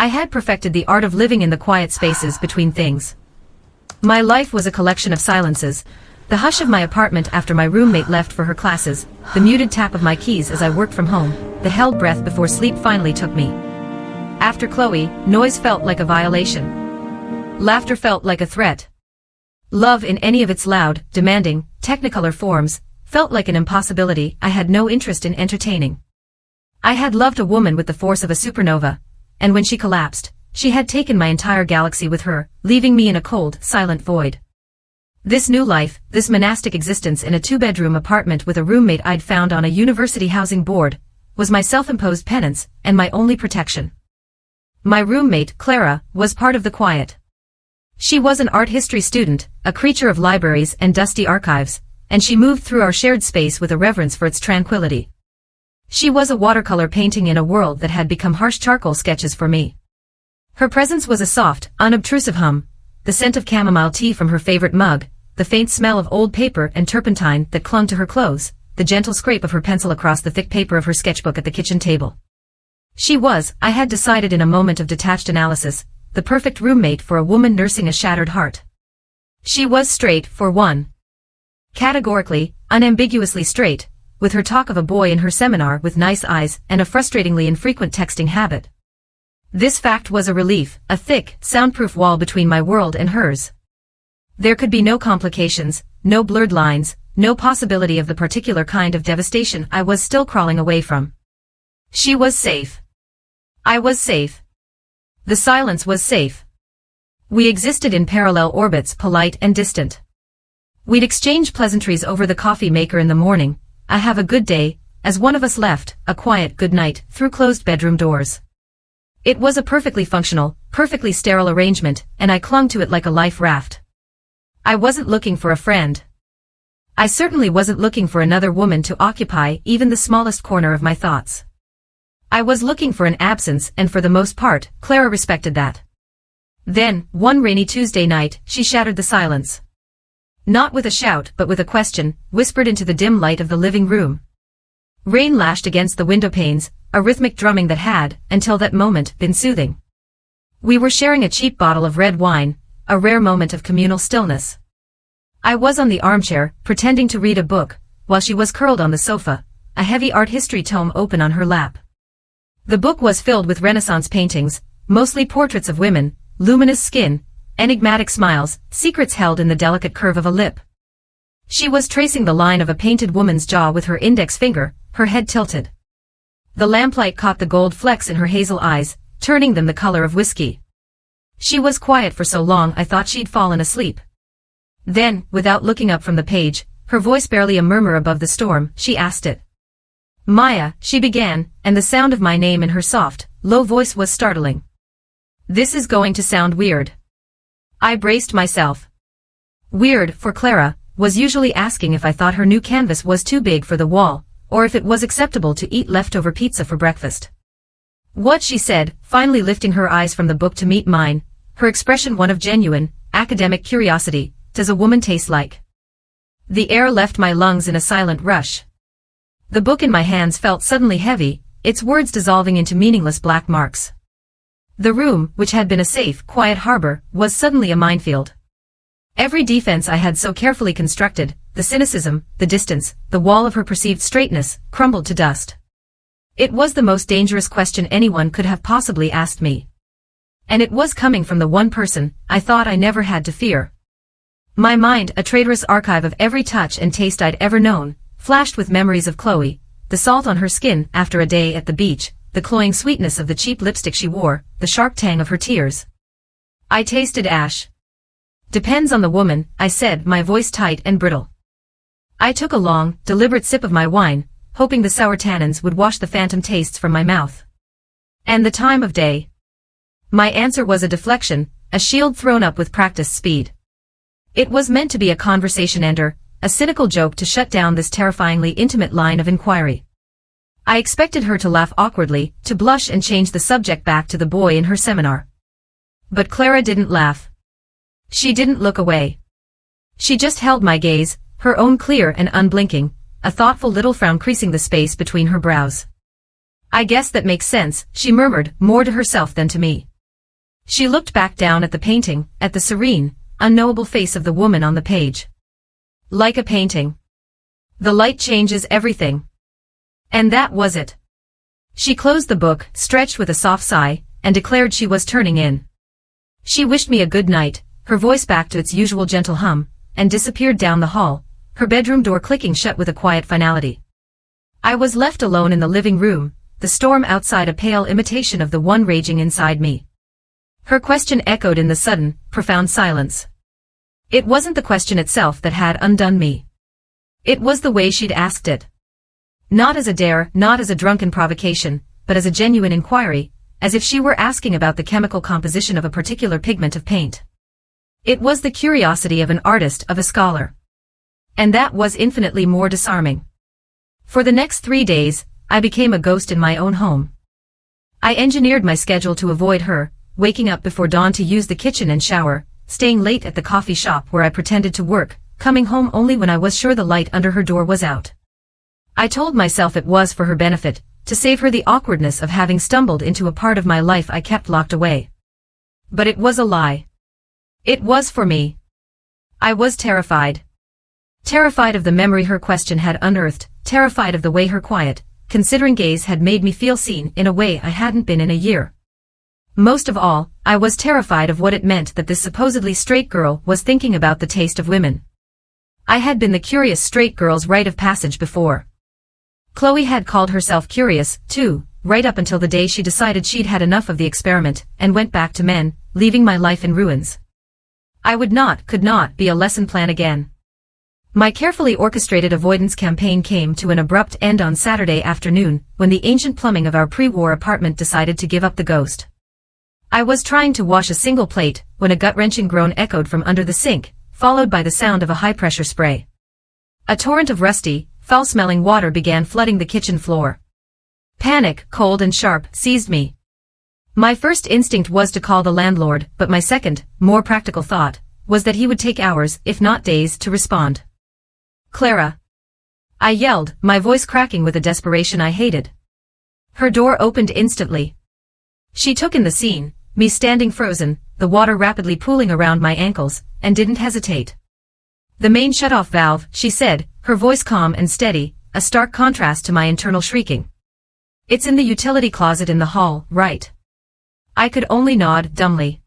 I had perfected the art of living in the quiet spaces between things. My life was a collection of silences. The hush of my apartment after my roommate left for her classes, the muted tap of my keys as I worked from home, the held breath before sleep finally took me. After Chloe, noise felt like a violation. Laughter felt like a threat. Love in any of its loud, demanding, technicolor forms, felt like an impossibility I had no interest in entertaining. I had loved a woman with the force of a supernova, and when she collapsed, she had taken my entire galaxy with her, leaving me in a cold, silent void. This new life, this monastic existence in a two-bedroom apartment with a roommate I'd found on a university housing board, was my self-imposed penance and my only protection. My roommate, Clara, was part of the quiet. She was an art history student, a creature of libraries and dusty archives, and she moved through our shared space with a reverence for its tranquility. She was a watercolor painting in a world that had become harsh charcoal sketches for me. Her presence was a soft, unobtrusive hum, the scent of chamomile tea from her favorite mug, the faint smell of old paper and turpentine that clung to her clothes, the gentle scrape of her pencil across the thick paper of her sketchbook at the kitchen table. She was, I had decided in a moment of detached analysis, the perfect roommate for a woman nursing a shattered heart. She was straight, for one. Categorically, unambiguously straight, with her talk of a boy in her seminar with nice eyes and a frustratingly infrequent texting habit. This fact was a relief, a thick, soundproof wall between my world and hers. There could be no complications, no blurred lines, no possibility of the particular kind of devastation I was still crawling away from. She was safe. I was safe. The silence was safe. We existed in parallel orbits, polite and distant. We'd exchange pleasantries over the coffee maker in the morning, "I have a good day," as one of us left, a quiet good night, through closed bedroom doors. It was a perfectly functional, perfectly sterile arrangement, and I clung to it like a life raft. I wasn't looking for a friend. I certainly wasn't looking for another woman to occupy even the smallest corner of my thoughts. I was looking for an absence, and for the most part, Clara respected that. Then, one rainy Tuesday night, she shattered the silence. Not with a shout but with a question, whispered into the dim light of the living room. Rain lashed against the window panes, a rhythmic drumming that had, until that moment, been soothing. We were sharing a cheap bottle of red wine, a rare moment of communal stillness. I was on the armchair, pretending to read a book, while she was curled on the sofa, a heavy art history tome open on her lap. The book was filled with Renaissance paintings, mostly portraits of women, luminous skin, enigmatic smiles, secrets held in the delicate curve of a lip. She was tracing the line of a painted woman's jaw with her index finger, her head tilted. The lamplight caught the gold flecks in her hazel eyes, turning them the color of whiskey. She was quiet for so long I thought she'd fallen asleep. Then, without looking up from the page, her voice barely a murmur above the storm, she asked it. "Maya," she began, and the sound of my name in her soft, low voice was startling. "This is going to sound weird." I braced myself. Weird, for Clara, was usually asking if I thought her new canvas was too big for the wall, or if it was acceptable to eat leftover pizza for breakfast. "What?" she said, finally lifting her eyes from the book to meet mine, her expression one of genuine, academic curiosity. "Does a woman taste like?" The air left my lungs in a silent rush. The book in my hands felt suddenly heavy, its words dissolving into meaningless black marks. The room, which had been a safe, quiet harbor, was suddenly a minefield. Every defense I had so carefully constructed, the cynicism, the distance, the wall of her perceived straightness, crumbled to dust. It was the most dangerous question anyone could have possibly asked me. And it was coming from the one person I thought I never had to fear. My mind, a traitorous archive of every touch and taste I'd ever known, flashed with memories of Chloe, the salt on her skin after a day at the beach, the cloying sweetness of the cheap lipstick she wore, the sharp tang of her tears. I tasted ash. "Depends on the woman," I said, my voice tight and brittle. I took a long, deliberate sip of my wine, hoping the sour tannins would wash the phantom tastes from my mouth. "And the time of day?" My answer was a deflection, a shield thrown up with practiced speed. It was meant to be a conversation ender, a cynical joke to shut down this terrifyingly intimate line of inquiry. I expected her to laugh awkwardly, to blush and change the subject back to the boy in her seminar. But Clara didn't laugh. She didn't look away. She just held my gaze, her own clear and unblinking, a thoughtful little frown creasing the space between her brows. "I guess that makes sense," she murmured, more to herself than to me. She looked back down at the painting, at the serene, unknowable face of the woman on the page. Like a painting. The light changes everything. And that was it. She closed the book, stretched with a soft sigh, and declared she was turning in. She wished me a good night, her voice back to its usual gentle hum, and disappeared down the hall, her bedroom door clicking shut with a quiet finality. I was left alone in the living room, the storm outside a pale imitation of the one raging inside me. Her question echoed in the sudden, profound silence. It wasn't the question itself that had undone me. It was the way she'd asked it. Not as a dare, not as a drunken provocation, but as a genuine inquiry, as if she were asking about the chemical composition of a particular pigment of paint. It was the curiosity of an artist, of a scholar. And that was infinitely more disarming. For the next 3 days, I became a ghost in my own home. I engineered my schedule to avoid her, waking up before dawn to use the kitchen and shower, staying late at the coffee shop where I pretended to work, coming home only when I was sure the light under her door was out. I told myself it was for her benefit, to save her the awkwardness of having stumbled into a part of my life I kept locked away. But it was a lie. It was for me. I was terrified. Terrified of the memory her question had unearthed, terrified of the way her quiet, considering gaze had made me feel seen in a way I hadn't been in a year. Most of all, I was terrified of what it meant that this supposedly straight girl was thinking about the taste of women. I had been the curious straight girl's rite of passage before. Chloe had called herself curious, too, right up until the day she decided she'd had enough of the experiment and went back to men, leaving my life in ruins. I could not be a lesson plan again. My carefully orchestrated avoidance campaign came to an abrupt end on Saturday afternoon when the ancient plumbing of our pre-war apartment decided to give up the ghost. I was trying to wash a single plate when a gut-wrenching groan echoed from under the sink, followed by the sound of a high-pressure spray. A torrent of rusty, foul-smelling water began flooding the kitchen floor. Panic, cold and sharp, seized me. My first instinct was to call the landlord, but my second, more practical thought, was that he would take hours, if not days, to respond. Clara. I yelled, my voice cracking with a desperation I hated. Her door opened instantly. She took in the scene, me standing frozen, the water rapidly pooling around my ankles, and didn't hesitate. The main shut-off valve, she said, her voice calm and steady, a stark contrast to my internal shrieking. It's in the utility closet in the hall, right? I could only nod, dumbly.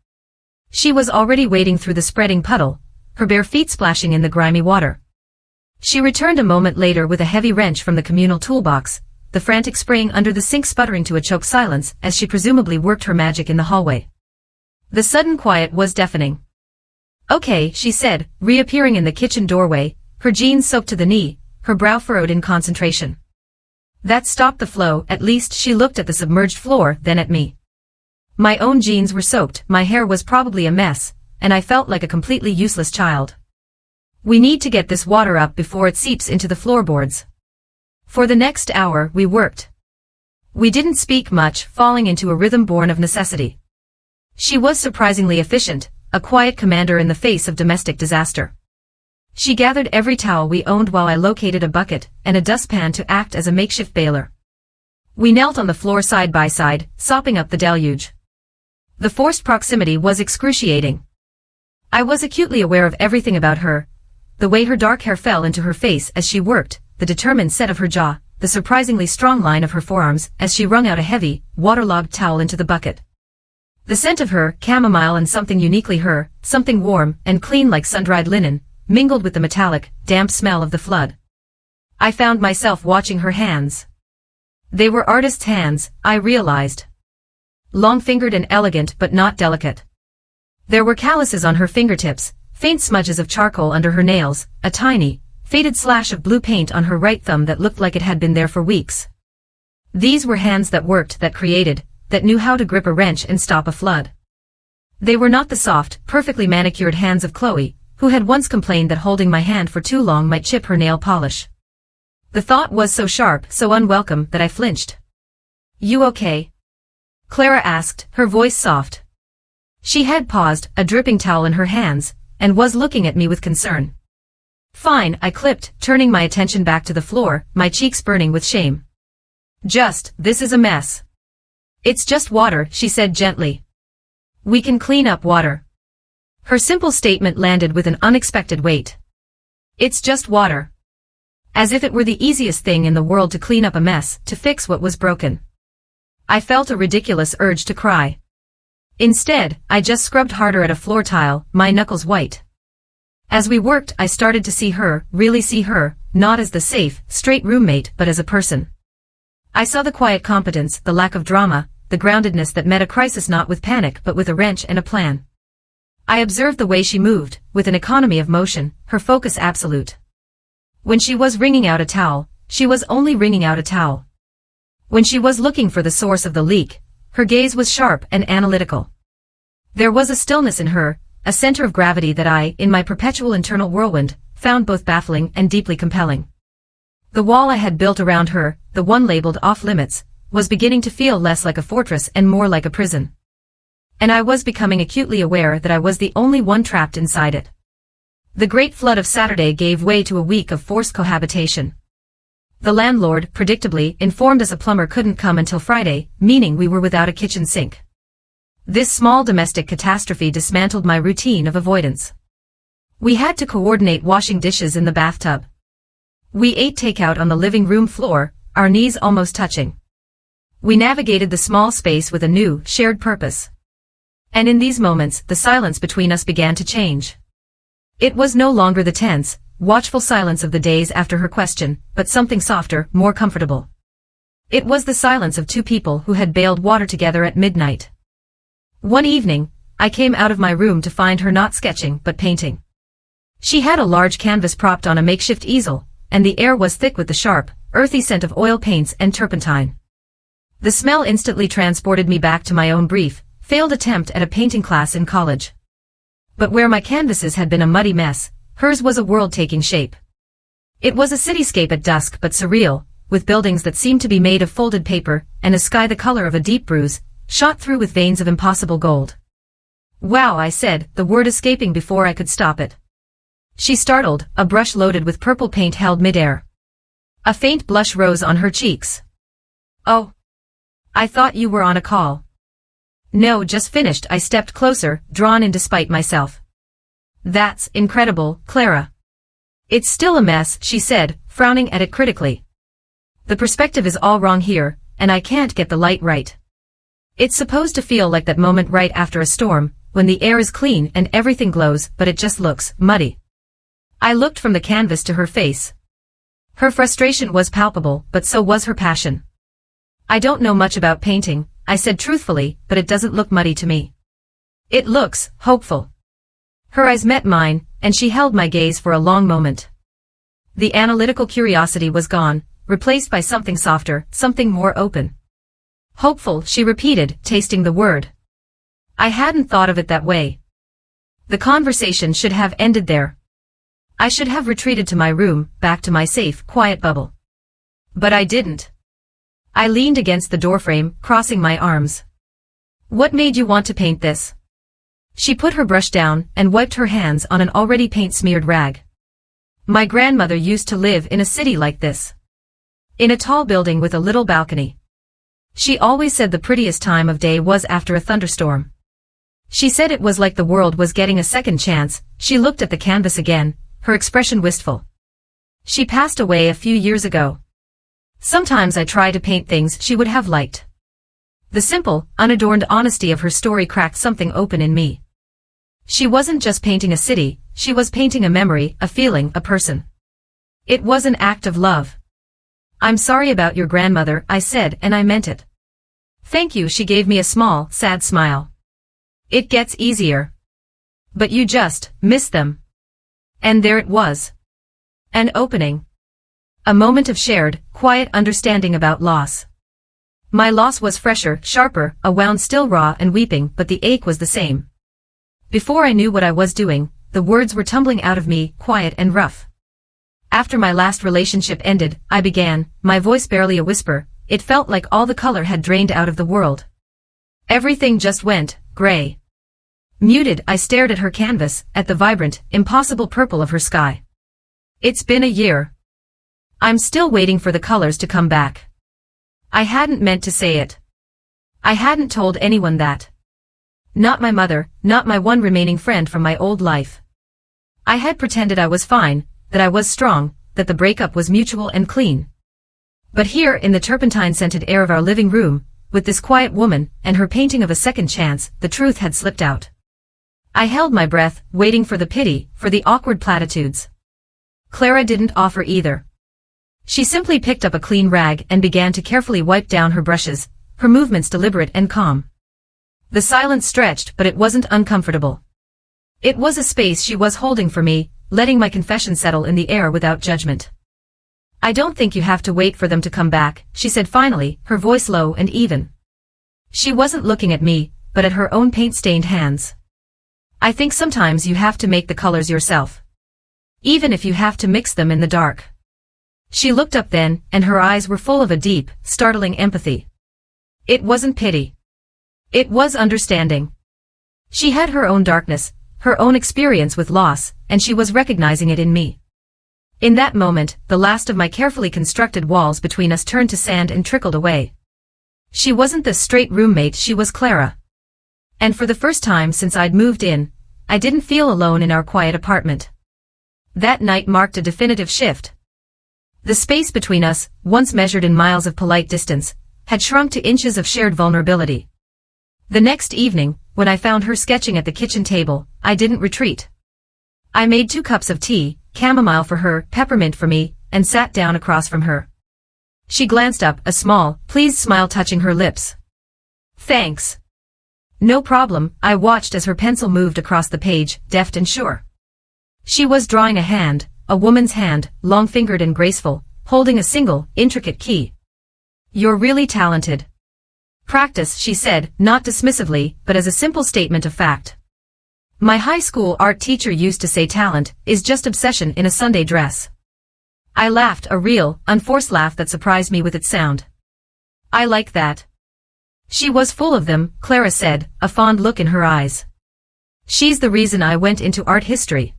She was already wading through the spreading puddle, her bare feet splashing in the grimy water. She returned a moment later with a heavy wrench from the communal toolbox, the frantic spraying under the sink sputtering to a choked silence as she presumably worked her magic in the hallway. The sudden quiet was deafening. Okay, she said, reappearing in the kitchen doorway, her jeans soaked to the knee, her brow furrowed in concentration. That stopped the flow, at least she looked at the submerged floor, then at me. My own jeans were soaked, my hair was probably a mess, and I felt like a completely useless child. We need to get this water up before it seeps into the floorboards. For the next hour, we worked. We didn't speak much, falling into a rhythm born of necessity. She was surprisingly efficient, a quiet commander in the face of domestic disaster. She gathered every towel we owned while I located a bucket and a dustpan to act as a makeshift baler. We knelt on the floor side by side, sopping up the deluge. The forced proximity was excruciating. I was acutely aware of everything about her, the way her dark hair fell into her face as she worked, the determined set of her jaw, the surprisingly strong line of her forearms as she wrung out a heavy, waterlogged towel into the bucket. The scent of her, chamomile and something uniquely her, something warm and clean like sun-dried linen, mingled with the metallic, damp smell of the flood. I found myself watching her hands. They were artist's hands, I realized. Long-fingered and elegant but not delicate. There were calluses on her fingertips, faint smudges of charcoal under her nails, a tiny, faded slash of blue paint on her right thumb that looked like it had been there for weeks. These were hands that worked, that created, that knew how to grip a wrench and stop a flood. They were not the soft, perfectly manicured hands of Chloe, who had once complained that holding my hand for too long might chip her nail polish. The thought was so sharp, so unwelcome, that I flinched. You okay? Clara asked, her voice soft. She had paused, a dripping towel in her hands, and was looking at me with concern. Fine, I clipped, turning my attention back to the floor, my cheeks burning with shame. This is a mess. It's just water, she said gently. We can clean up water. Her simple statement landed with an unexpected weight. It's just water. As if it were the easiest thing in the world to clean up a mess, to fix what was broken. I felt a ridiculous urge to cry. Instead, I just scrubbed harder at a floor tile, my knuckles white. As we worked, I started to see her, really see her, not as the safe, straight roommate, but as a person. I saw the quiet competence, the lack of drama, the groundedness that met a crisis not with panic but with a wrench and a plan. I observed the way she moved, with an economy of motion, her focus absolute. When she was wringing out a towel, she was only wringing out a towel. When she was looking for the source of the leak, her gaze was sharp and analytical. There was a stillness in her, a center of gravity that I, in my perpetual internal whirlwind, found both baffling and deeply compelling. The wall I had built around her, the one labeled off-limits, was beginning to feel less like a fortress and more like a prison. And I was becoming acutely aware that I was the only one trapped inside it. The great flood of Saturday gave way to a week of forced cohabitation. The landlord, predictably, informed us a plumber couldn't come until Friday, meaning we were without a kitchen sink. This small domestic catastrophe dismantled my routine of avoidance. We had to coordinate washing dishes in the bathtub. We ate takeout on the living room floor, our knees almost touching. We navigated the small space with a new, shared purpose. And in these moments, the silence between us began to change. It was no longer the tense, watchful silence of the days after her question, but something softer, more comfortable. It was the silence of two people who had bailed water together at midnight. One evening, I came out of my room to find her not sketching but painting. She had a large canvas propped on a makeshift easel, and the air was thick with the sharp, earthy scent of oil paints and turpentine. The smell instantly transported me back to my own brief, failed attempt at a painting class in college. But where my canvases had been a muddy mess, hers was a world taking shape. It was a cityscape at dusk but surreal, with buildings that seemed to be made of folded paper, and a sky the color of a deep bruise, shot through with veins of impossible gold. Wow, I said, the word escaping before I could stop it. She startled, a brush loaded with purple paint held midair. A faint blush rose on her cheeks. Oh. I thought you were on a call. No, just finished. I stepped closer, drawn in despite myself. That's incredible, Clara. It's still a mess, she said, frowning at it critically. The perspective is all wrong here, and I can't get the light right. It's supposed to feel like that moment right after a storm, when the air is clean and everything glows, but it just looks muddy. I looked from the canvas to her face. Her frustration was palpable, but so was her passion. I don't know much about painting, I said truthfully, but it doesn't look muddy to me. It looks hopeful. Her eyes met mine, and she held my gaze for a long moment. The analytical curiosity was gone, replaced by something softer, something more open. Hopeful, she repeated, tasting the word. I hadn't thought of it that way. The conversation should have ended there. I should have retreated to my room, back to my safe, quiet bubble. But I didn't. I leaned against the doorframe, crossing my arms. What made you want to paint this? She put her brush down and wiped her hands on an already paint-smeared rag. My grandmother used to live in a city like this. In a tall building with a little balcony. She always said the prettiest time of day was after a thunderstorm. She said it was like the world was getting a second chance. She looked at the canvas again, her expression wistful. She passed away a few years ago. Sometimes I try to paint things she would have liked. The simple, unadorned honesty of her story cracked something open in me. She wasn't just painting a city, she was painting a memory, a feeling, a person. It was an act of love. I'm sorry about your grandmother, I said, and I meant it. Thank you, she gave me a small, sad smile. It gets easier. But you just miss them. And there it was. An opening. A moment of shared, quiet understanding about loss. My loss was fresher, sharper, a wound still raw and weeping, but the ache was the same. Before I knew what I was doing, the words were tumbling out of me, quiet and rough. After my last relationship ended, I began, my voice barely a whisper. It felt like all the color had drained out of the world. Everything just went gray. Muted, I stared at her canvas, at the vibrant, impossible purple of her sky. It's been a year. I'm still waiting for the colors to come back. I hadn't meant to say it. I hadn't told anyone that. Not my mother, not my one remaining friend from my old life. I had pretended I was fine, that I was strong, that the breakup was mutual and clean. But here in the turpentine-scented air of our living room, with this quiet woman and her painting of a second chance, the truth had slipped out. I held my breath, waiting for the pity, for the awkward platitudes. Clara didn't offer either. She simply picked up a clean rag and began to carefully wipe down her brushes, her movements deliberate and calm. The silence stretched, but it wasn't uncomfortable. It was a space she was holding for me, letting my confession settle in the air without judgment. I don't think you have to wait for them to come back, she said finally, her voice low and even. She wasn't looking at me, but at her own paint-stained hands. I think sometimes you have to make the colors yourself. Even if you have to mix them in the dark. She looked up then, and her eyes were full of a deep, startling empathy. It wasn't pity. It was understanding. She had her own darkness, her own experience with loss, and she was recognizing it in me. In that moment, the last of my carefully constructed walls between us turned to sand and trickled away. She wasn't the straight roommate, she was Clara. And for the first time since I'd moved in, I didn't feel alone in our quiet apartment. That night marked a definitive shift. The space between us, once measured in miles of polite distance, had shrunk to inches of shared vulnerability. The next evening, when I found her sketching at the kitchen table, I didn't retreat. I made 2 cups of tea, chamomile for her, peppermint for me, and sat down across from her. She glanced up, a small, pleased smile touching her lips. Thanks. No problem, I watched as her pencil moved across the page, deft and sure. She was drawing a hand, a woman's hand, long-fingered and graceful, holding a single, intricate key. You're really talented. Practice, she said, not dismissively, but as a simple statement of fact. My high school art teacher used to say talent is just obsession in a Sunday dress. I laughed, a real, unforced laugh that surprised me with its sound. I like that. She was full of them, Clara said, a fond look in her eyes. She's the reason I went into art history.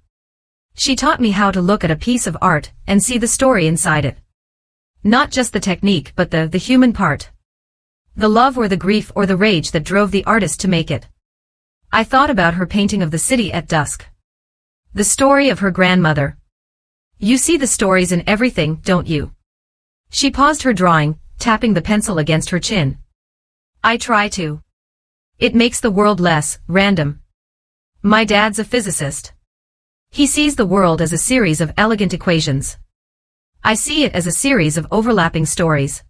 She taught me how to look at a piece of art and see the story inside it. Not just the technique but the human part. The love or the grief or the rage that drove the artist to make it. I thought about her painting of the city at dusk. The story of her grandmother. You see the stories in everything, don't you? She paused her drawing, tapping the pencil against her chin. I try to. It makes the world less random. My dad's a physicist. He sees the world as a series of elegant equations. I see it as a series of overlapping stories.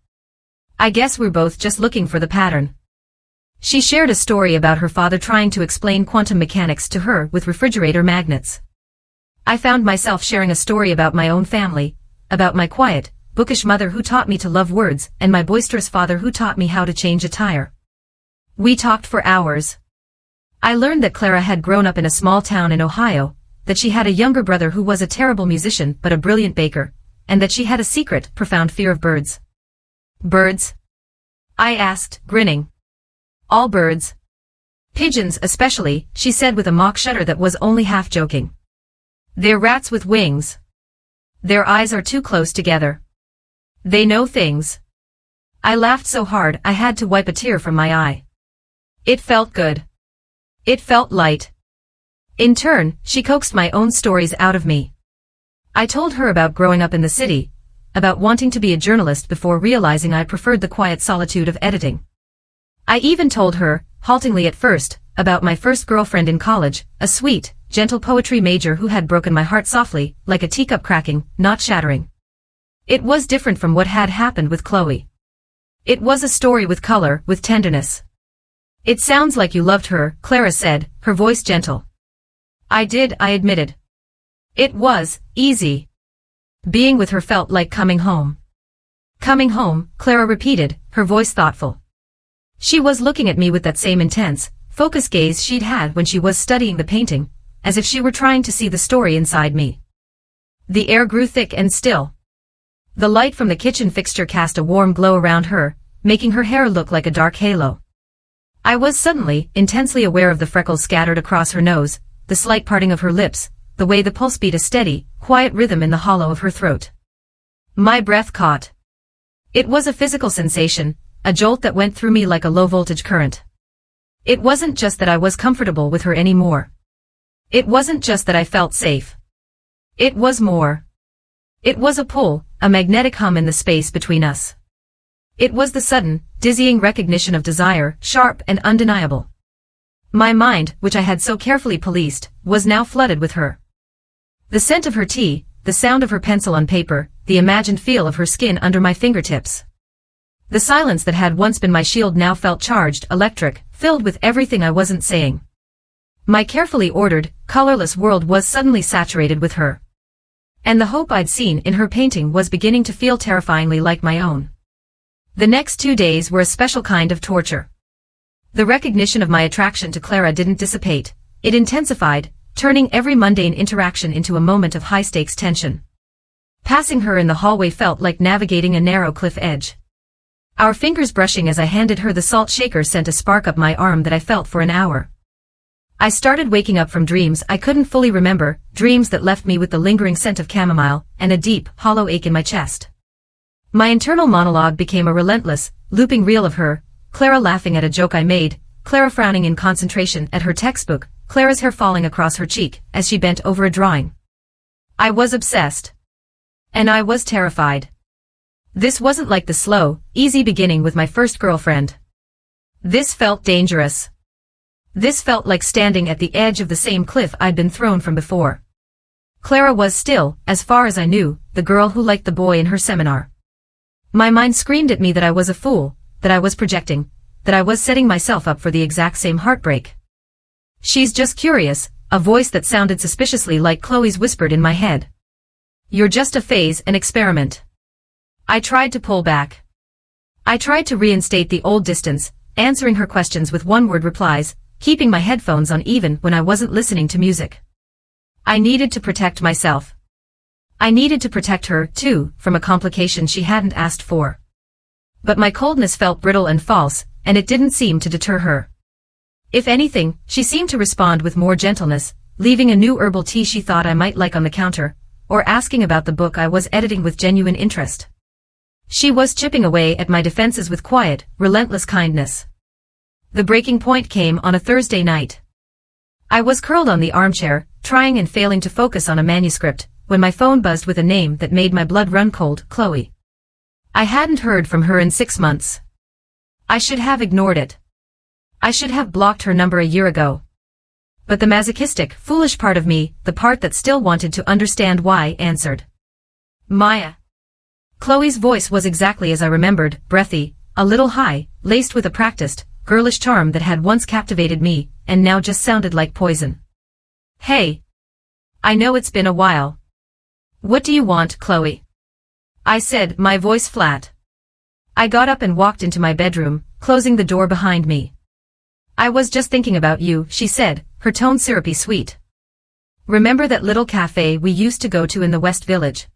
I guess we're both just looking for the pattern. She shared a story about her father trying to explain quantum mechanics to her with refrigerator magnets. I found myself sharing a story about my own family, about my quiet, bookish mother who taught me to love words and my boisterous father who taught me how to change a tire. We talked for hours. I learned that Clara had grown up in a small town in Ohio, that she had a younger brother who was a terrible musician but a brilliant baker, and that she had a secret, profound fear of birds. Birds? I asked, grinning. All birds. Pigeons especially, she said with a mock shudder that was only half joking. They're rats with wings. Their eyes are too close together. They know things. I laughed so hard I had to wipe a tear from my eye. It felt good. It felt light. In turn, she coaxed my own stories out of me. I told her about growing up in the city, about wanting to be a journalist before realizing I preferred the quiet solitude of editing. I even told her, haltingly at first, about my first girlfriend in college, a sweet, gentle poetry major who had broken my heart softly, like a teacup cracking, not shattering. It was different from what had happened with Chloe. It was a story with color, with tenderness. It sounds like you loved her, Clara said, her voice gentle. I did, I admitted. It was easy. Being with her felt like coming home. Coming home, Clara repeated, her voice thoughtful. She was looking at me with that same intense, focused gaze she'd had when she was studying the painting, as if she were trying to see the story inside me. The air grew thick and still. The light from the kitchen fixture cast a warm glow around her, making her hair look like a dark halo. I was suddenly, intensely aware of the freckles scattered across her nose, the slight parting of her lips, the way the pulse beat a steady, quiet rhythm in the hollow of her throat. My breath caught. It was a physical sensation, a jolt that went through me like a low-voltage current. It wasn't just that I was comfortable with her anymore. It wasn't just that I felt safe. It was more. It was a pull, a magnetic hum in the space between us. It was the sudden, dizzying recognition of desire, sharp and undeniable. My mind, which I had so carefully policed, was now flooded with her. The scent of her tea, the sound of her pencil on paper, the imagined feel of her skin under my fingertips. The silence that had once been my shield now felt charged, electric, filled with everything I wasn't saying. My carefully ordered, colorless world was suddenly saturated with her. And the hope I'd seen in her painting was beginning to feel terrifyingly like my own. The next 2 days were a special kind of torture. The recognition of my attraction to Clara didn't dissipate, it intensified, turning every mundane interaction into a moment of high-stakes tension. Passing her in the hallway felt like navigating a narrow cliff edge. Our fingers brushing as I handed her the salt shaker sent a spark up my arm that I felt for an hour. I started waking up from dreams I couldn't fully remember, dreams that left me with the lingering scent of chamomile, and a deep, hollow ache in my chest. My internal monologue became a relentless, looping reel of her, Clara laughing at a joke I made, Clara frowning in concentration at her textbook, Clara's hair falling across her cheek as she bent over a drawing. I was obsessed. And I was terrified. This wasn't like the slow, easy beginning with my first girlfriend. This felt dangerous. This felt like standing at the edge of the same cliff I'd been thrown from before. Clara was still, as far as I knew, the girl who liked the boy in her seminar. My mind screamed at me that I was a fool, that I was projecting, that I was setting myself up for the exact same heartbreak. "She's just curious," a voice that sounded suspiciously like Chloe's whispered in my head. "You're just a phase, an experiment." I tried to pull back. I tried to reinstate the old distance, answering her questions with one-word replies, keeping my headphones on even when I wasn't listening to music. I needed to protect myself. I needed to protect her, too, from a complication she hadn't asked for. But my coldness felt brittle and false, and it didn't seem to deter her. If anything, she seemed to respond with more gentleness, leaving a new herbal tea she thought I might like on the counter, or asking about the book I was editing with genuine interest. She was chipping away at my defenses with quiet, relentless kindness. The breaking point came on a Thursday night. I was curled on the armchair, trying and failing to focus on a manuscript, when my phone buzzed with a name that made my blood run cold, Chloe. I hadn't heard from her in 6 months. I should have ignored it. I should have blocked her number a year ago. But the masochistic, foolish part of me, the part that still wanted to understand why, answered. "Maya." Chloe's voice was exactly as I remembered, breathy, a little high, laced with a practiced, girlish charm that had once captivated me, and now just sounded like poison. "Hey. I know it's been a while. What do you want, Chloe?" I said, my voice flat. I got up and walked into my bedroom, closing the door behind me. "I was just thinking about you," she said, her tone syrupy sweet. "Remember that little cafe we used to go to in the West Village?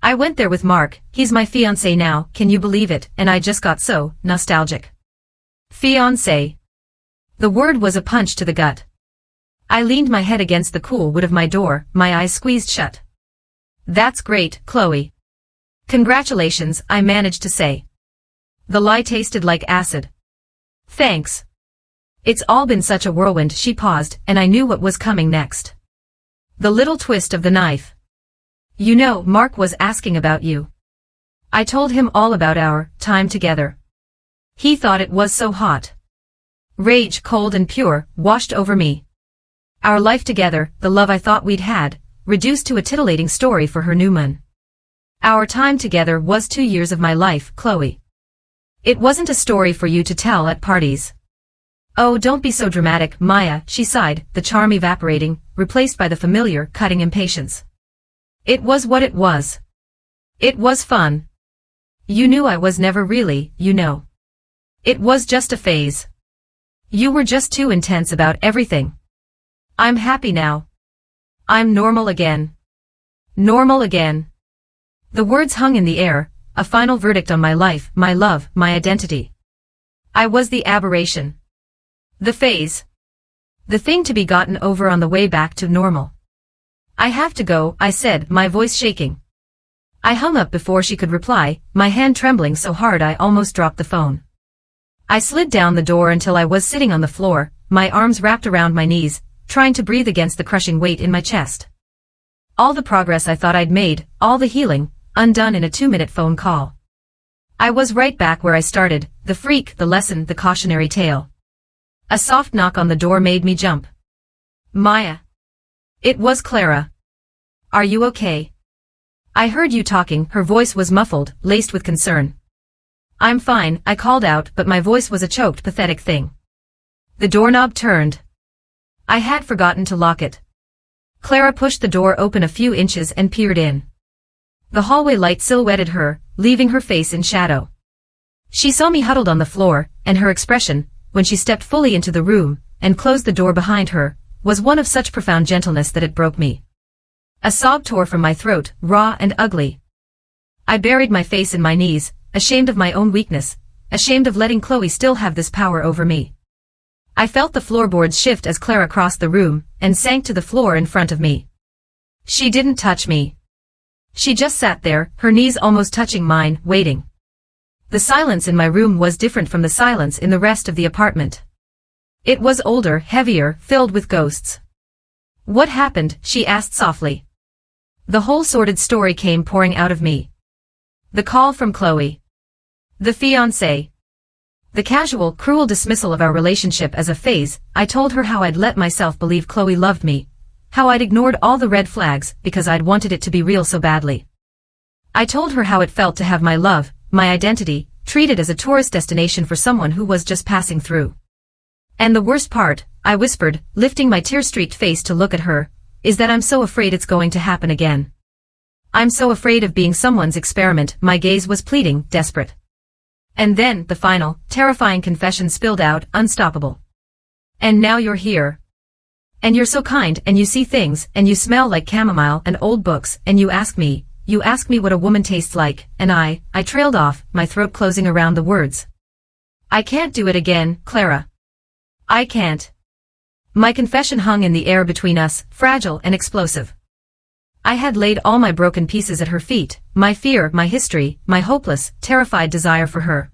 I went there with Mark, he's my fiancé now, can you believe it, and I just got so nostalgic." Fiancé. The word was a punch to the gut. I leaned my head against the cool wood of my door, my eyes squeezed shut. "That's great, Chloe. Congratulations," I managed to say. The lie tasted like acid. "Thanks. It's all been such a whirlwind." She paused, and I knew what was coming next. The little twist of the knife. "You know, Mark was asking about you." I told him all about our time together. He thought it was so hot. Rage, cold and pure, washed over me. Our life together, the love I thought we'd had, reduced to a titillating story for her Newman. Our time together was 2 years of my life, Chloe. It wasn't a story for you to tell at parties. "Oh, don't be so dramatic, Maya," she sighed, the charm evaporating, replaced by the familiar, cutting impatience. "It was what it was. It was fun. You knew I was never really, you know. It was just a phase. You were just too intense about everything. I'm happy now. I'm normal again. Normal again." The words hung in the air, a final verdict on my life, my love, my identity. I was the aberration. The phase. The thing to be gotten over on the way back to normal. "I have to go," I said, my voice shaking. I hung up before she could reply, my hand trembling so hard I almost dropped the phone. I slid down the door until I was sitting on the floor, my arms wrapped around my knees, trying to breathe against the crushing weight in my chest. All the progress I thought I'd made, all the healing, undone in a 2-minute phone call. I was right back where I started, the freak, the lesson, the cautionary tale. A soft knock on the door made me jump. Maya. It was Clara. Are you okay? I heard you talking, her voice was muffled, laced with concern. I'm fine, I called out, but my voice was a choked, pathetic thing. The doorknob turned. I had forgotten to lock it. Clara pushed the door open a few inches and peered in. The hallway light silhouetted her, leaving her face in shadow. She saw me huddled on the floor, and her expression, when she stepped fully into the room, and closed the door behind her, was one of such profound gentleness that it broke me. A sob tore from my throat, raw and ugly. I buried my face in my knees, ashamed of my own weakness, ashamed of letting Chloe still have this power over me. I felt the floorboards shift as Clara crossed the room, and sank to the floor in front of me. She didn't touch me. She just sat there, her knees almost touching mine, waiting. The silence in my room was different from the silence in the rest of the apartment. It was older, heavier, filled with ghosts. What happened? She asked softly. The whole sordid story came pouring out of me. The call from Chloe. The fiancé. The casual, cruel dismissal of our relationship as a phase. I told her how I'd let myself believe Chloe loved me, how I'd ignored all the red flags because I'd wanted it to be real so badly. I told her how it felt to have my love, my identity, treated as a tourist destination for someone who was just passing through. And the worst part, I whispered, lifting my tear-streaked face to look at her, is that I'm so afraid it's going to happen again. I'm so afraid of being someone's experiment. My gaze was pleading, desperate. And then, the final, terrifying confession spilled out, unstoppable. And now you're here. And you're so kind, and you see things, and you smell like chamomile and old books, and you ask me what a woman tastes like, and I trailed off, my throat closing around the words. I can't do it again, Clara. I can't. My confession hung in the air between us, fragile and explosive. I had laid all my broken pieces at her feet, my fear, my history, my hopeless, terrified desire for her.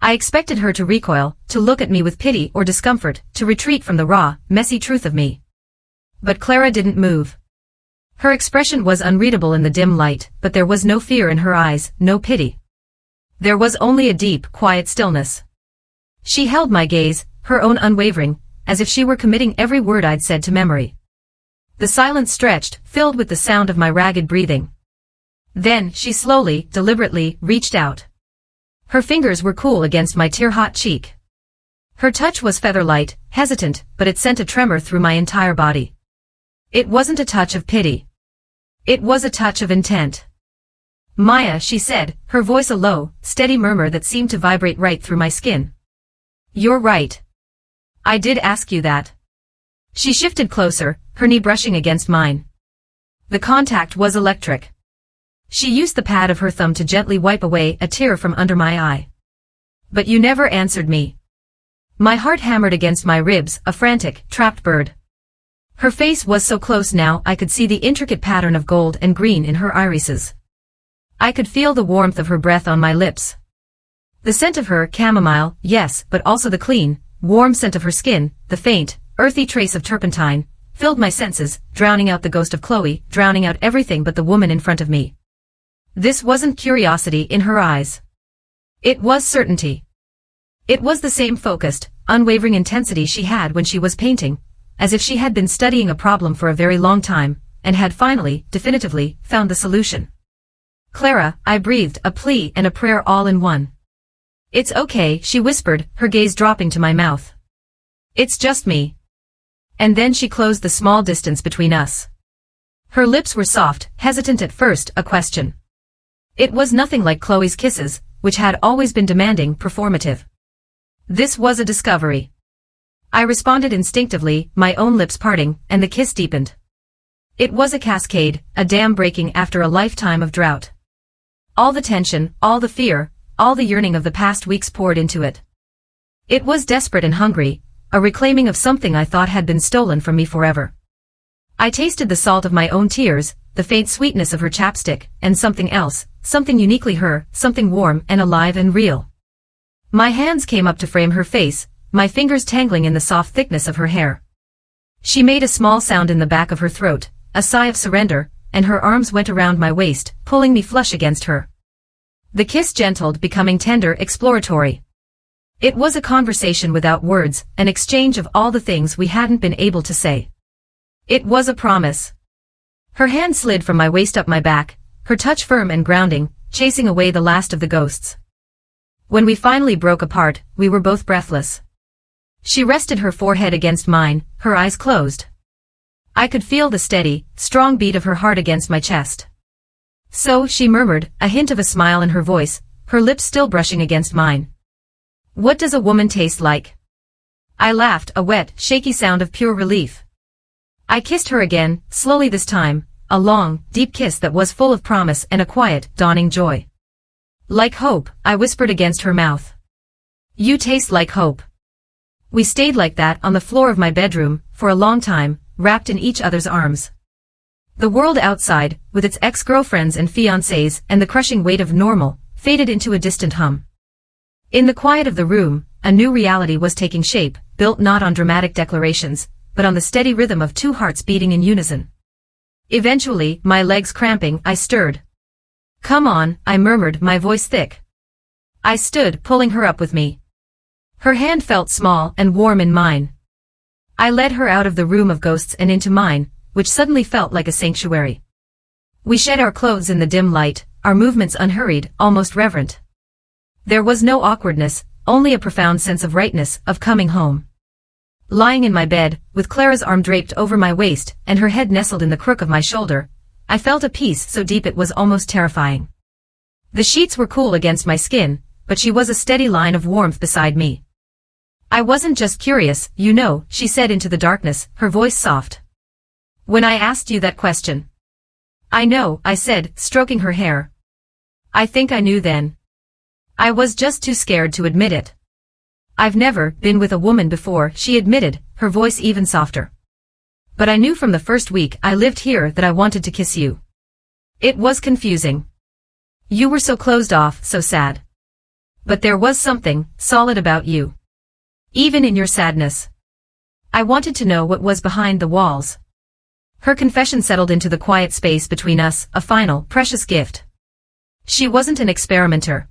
I expected her to recoil, to look at me with pity or discomfort, to retreat from the raw, messy truth of me. But Clara didn't move. Her expression was unreadable in the dim light, but there was no fear in her eyes, no pity. There was only a deep, quiet stillness. She held my gaze, her own unwavering, as if she were committing every word I'd said to memory. The silence stretched, filled with the sound of my ragged breathing. Then, she slowly, deliberately, reached out. Her fingers were cool against my tear-hot cheek. Her touch was feather-light, hesitant, but it sent a tremor through my entire body. It wasn't a touch of pity. It was a touch of intent. Maya, she said, her voice a low, steady murmur that seemed to vibrate right through my skin. You're right. I did ask you that. She shifted closer, her knee brushing against mine. The contact was electric. She used the pad of her thumb to gently wipe away a tear from under my eye. But you never answered me. My heart hammered against my ribs, a frantic, trapped bird. Her face was so close now I could see the intricate pattern of gold and green in her irises. I could feel the warmth of her breath on my lips. The scent of her, chamomile, yes, but also the clean, warm scent of her skin, the faint, earthy trace of turpentine, filled my senses, drowning out the ghost of Chloe, drowning out everything but the woman in front of me. This wasn't curiosity in her eyes. It was certainty. It was the same focused, unwavering intensity she had when she was painting, as if she had been studying a problem for a very long time, and had finally, definitively, found the solution. Clara, I breathed, a plea and a prayer all in one. It's okay, she whispered, her gaze dropping to my mouth. It's just me. And then she closed the small distance between us. Her lips were soft, hesitant at first, a question. It was nothing like Chloe's kisses, which had always been demanding, performative. This was a discovery. I responded instinctively, my own lips parting, and the kiss deepened. It was a cascade, a dam breaking after a lifetime of drought. All the tension, all the fear, all the yearning of the past weeks poured into it. It was desperate and hungry, a reclaiming of something I thought had been stolen from me forever. I tasted the salt of my own tears, the faint sweetness of her chapstick, and something else, something uniquely her, something warm and alive and real. My hands came up to frame her face, my fingers tangling in the soft thickness of her hair. She made a small sound in the back of her throat, a sigh of surrender, and her arms went around my waist, pulling me flush against her. The kiss gentled, becoming tender, exploratory. It was a conversation without words, an exchange of all the things we hadn't been able to say. It was a promise. Her hand slid from my waist up my back, her touch firm and grounding, chasing away the last of the ghosts. When we finally broke apart, we were both breathless. She rested her forehead against mine, her eyes closed. I could feel the steady, strong beat of her heart against my chest. So, she murmured, a hint of a smile in her voice, her lips still brushing against mine. What does a woman taste like? I laughed, a wet, shaky sound of pure relief. I kissed her again, slowly this time, a long, deep kiss that was full of promise and a quiet, dawning joy. Like hope, I whispered against her mouth. You taste like hope. We stayed like that on the floor of my bedroom, for a long time, wrapped in each other's arms. The world outside, with its ex-girlfriends and fiancés and the crushing weight of normal, faded into a distant hum. In the quiet of the room, a new reality was taking shape, built not on dramatic declarations, but on the steady rhythm of two hearts beating in unison. Eventually, my legs cramping, I stirred. Come on, I murmured, my voice thick. I stood, pulling her up with me. Her hand felt small and warm in mine. I led her out of the room of ghosts and into mine, which suddenly felt like a sanctuary. We shed our clothes in the dim light, our movements unhurried, almost reverent. There was no awkwardness, only a profound sense of rightness, of coming home. Lying in my bed, with Clara's arm draped over my waist and her head nestled in the crook of my shoulder, I felt a peace so deep it was almost terrifying. The sheets were cool against my skin, but she was a steady line of warmth beside me. I wasn't just curious, you know, she said into the darkness, her voice soft. When I asked you that question. I know, I said, stroking her hair. I think I knew then. I was just too scared to admit it. I've never been with a woman before, she admitted, her voice even softer. But I knew from the first week I lived here that I wanted to kiss you. It was confusing. You were so closed off, so sad. But there was something solid about you. Even in your sadness. I wanted to know what was behind the walls. Her confession settled into the quiet space between us, a final, precious gift. She wasn't an experimenter.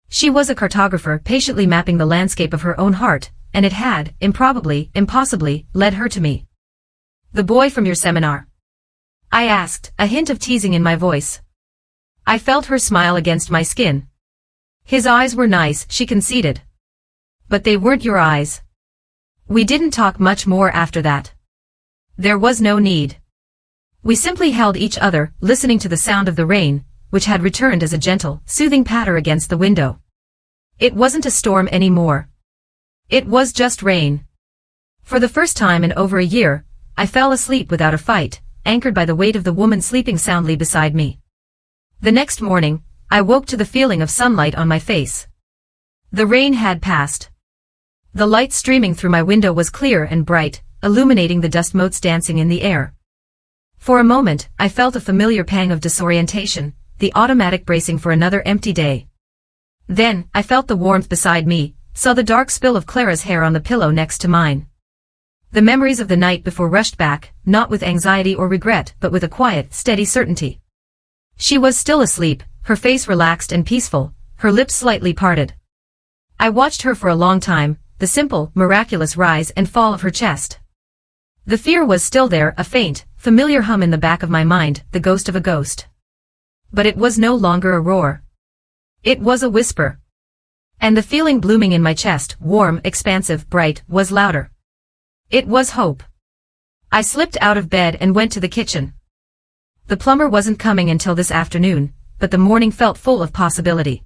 She was a cartographer patiently mapping the landscape of her own heart, and it had, improbably, impossibly, led her to me. The boy from your seminar? I asked, a hint of teasing in my voice. I felt her smile against my skin. His eyes were nice, she conceded. But they weren't your eyes. We didn't talk much more after that. There was no need. We simply held each other, listening to the sound of the rain, which had returned as a gentle, soothing patter against the window. It wasn't a storm anymore. It was just rain. For the first time in over a year, I fell asleep without a fight, anchored by the weight of the woman sleeping soundly beside me. The next morning, I woke to the feeling of sunlight on my face. The rain had passed. The light streaming through my window was clear and bright, illuminating the dust motes dancing in the air. For a moment, I felt a familiar pang of disorientation, the automatic bracing for another empty day. Then, I felt the warmth beside me, saw the dark spill of Clara's hair on the pillow next to mine. The memories of the night before rushed back, not with anxiety or regret, but with a quiet, steady certainty. She was still asleep, her face relaxed and peaceful, her lips slightly parted. I watched her for a long time, the simple, miraculous rise and fall of her chest. The fear was still there, a faint, familiar hum in the back of my mind, the ghost of a ghost. But it was no longer a roar. It was a whisper. And the feeling blooming in my chest, warm, expansive, bright, was louder. It was hope. I slipped out of bed and went to the kitchen. The plumber wasn't coming until this afternoon, but the morning felt full of possibility.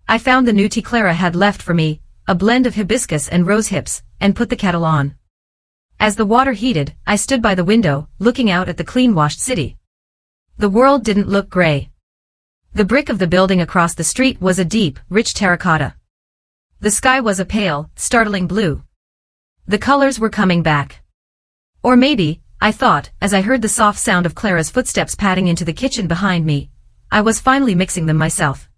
I found the new tea Clara had left for me, a blend of hibiscus and rose hips, and put the kettle on. As the water heated, I stood by the window, looking out at the clean-washed city. The world didn't look gray. The brick of the building across the street was a deep, rich terracotta. The sky was a pale, startling blue. The colors were coming back. Or maybe, I thought, as I heard the soft sound of Clara's footsteps padding into the kitchen behind me, I was finally mixing them myself.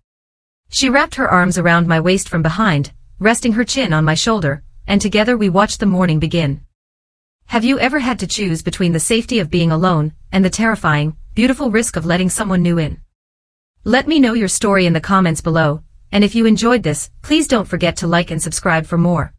She wrapped her arms around my waist from behind, resting her chin on my shoulder, and together we watched the morning begin. Have you ever had to choose between the safety of being alone and the terrifying, beautiful risk of letting someone new in? Let me know your story in the comments below, and if you enjoyed this, please don't forget to like and subscribe for more.